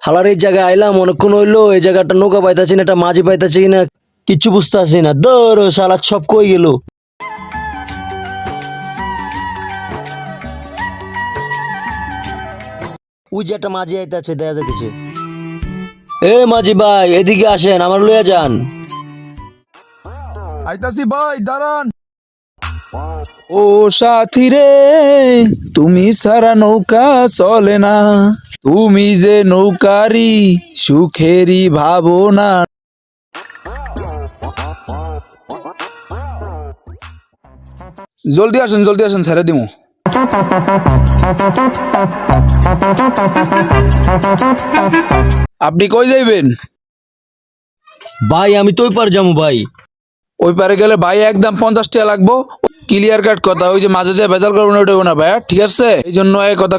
হালার এই জায়গায় আইলাম অনেকক্ষণ হইলো, এই জায়গাটা নৌকা পাইতাছি না, একটা মাঝি পাইতাছি না, কিচ্ছু বুঝতেছি না। ধর শালা সব কই গেল। ওই যে একটা মাঝি আইতাছে, দেখা যাইতেছে। এ মাঝি ভাই, এদিকে আসেন, আমার লইয়া যান। আইতাছি ভাই, দাঁড়ান। ও সাথী রে, তুমি সারা নৌকা চলে না, তুমি যে নৌকারি সুখেরই ভাবনা। জলদি আসেন ছেড়ে দিমু। আপনি কই যাইবেন? ভাই আমি তো ওই পার যাবো ভাই। ওই পারে গেলে ভাই একদম 50 টাকা লাগবো। ক্লিয়ার কাট কথা, ওই যে মাঝে যে ভেজাল করবো না ওটা না ভাইয়া, ঠিক আছে? এই জন্য এই কথা